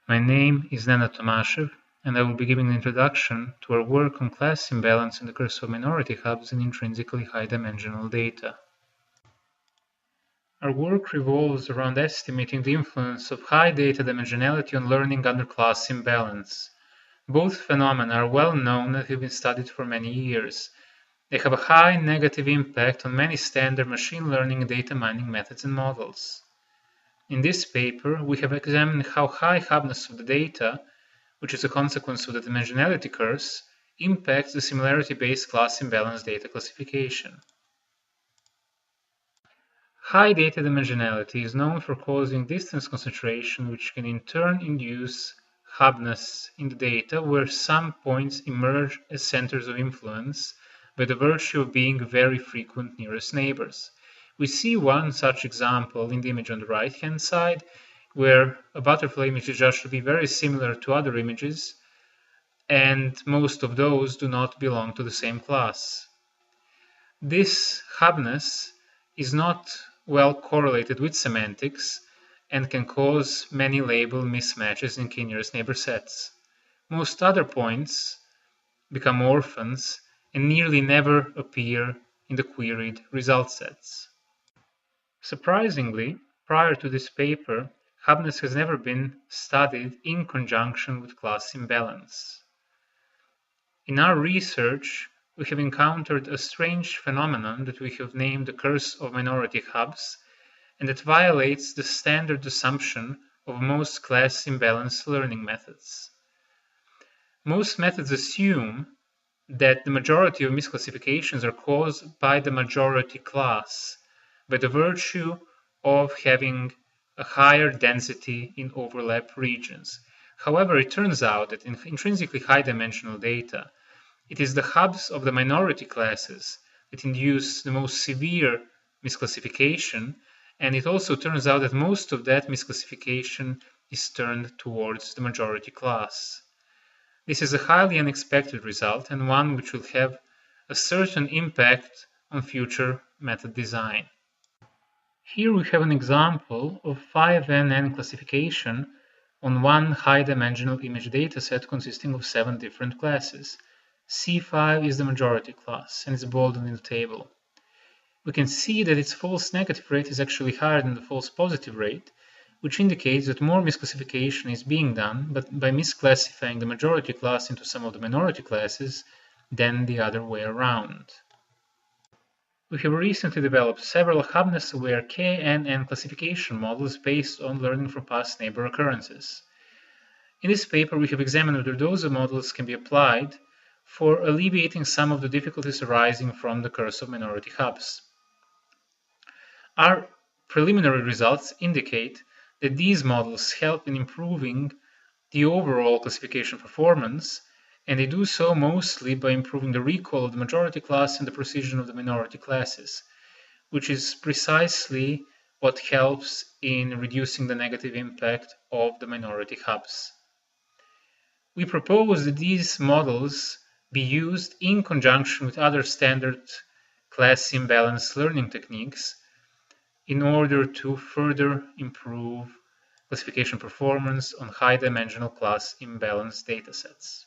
My name is Nenad Tomashev, and I will be giving an introduction to our work on class imbalance in the curse of minority hubs in intrinsically high-dimensional data. Our work revolves around estimating the influence of high data dimensionality on learning under class imbalance. Both phenomena are well known and have been studied for many years. They have a high negative impact on many standard machine learning and data mining methods and models. In this paper, we have examined how high hubness of the data, which is a consequence of the dimensionality curse, impacts the similarity-based class imbalance data classification. High data dimensionality is known for causing distance concentration, which can in turn induce hubness in the data, where some points emerge as centers of influence by the virtue of being very frequent nearest neighbors. We see one such example in the image on the right-hand side, where a butterfly image is judged to be very similar to other images, and most of those do not belong to the same class. This hubness is not well correlated with semantics and can cause many label mismatches in k-nearest neighbor sets. Most other points become orphans and nearly never appear in the queried result sets. Surprisingly, prior to this paper, hubness has never been studied in conjunction with class imbalance. In our research, we have encountered a strange phenomenon that we have named the curse of minority hubs, and that violates the standard assumption of most class imbalance learning methods. Most methods assume that the majority of misclassifications are caused by the majority class, by the virtue of having a higher density in overlap regions. However, it turns out that in intrinsically high-dimensional data, it is the hubs of the minority classes that induce the most severe misclassification, and it also turns out that most of that misclassification is turned towards the majority class. This is a highly unexpected result, and one which will have a certain impact on future method design. Here we have an example of 5NN classification on one high-dimensional image dataset consisting of 7 different classes. C5 is the majority class, and it's bolded in the table. We can see that its false negative rate is actually higher than the false positive rate, which indicates that more misclassification is being done, but by misclassifying the majority class into some of the minority classes than the other way around. We have recently developed several hubness-aware KNN classification models based on learning from past neighbor occurrences. In this paper, we have examined whether those models can be applied for alleviating some of the difficulties arising from the curse of minority hubs. Our preliminary results indicate that these models help in improving the overall classification performance, and they do so mostly by improving the recall of the majority class and the precision of the minority classes, which is precisely what helps in reducing the negative impact of the minority hubs. We propose that these models be used in conjunction with other standard class imbalance learning techniques in order to further improve classification performance on high-dimensional class imbalance datasets.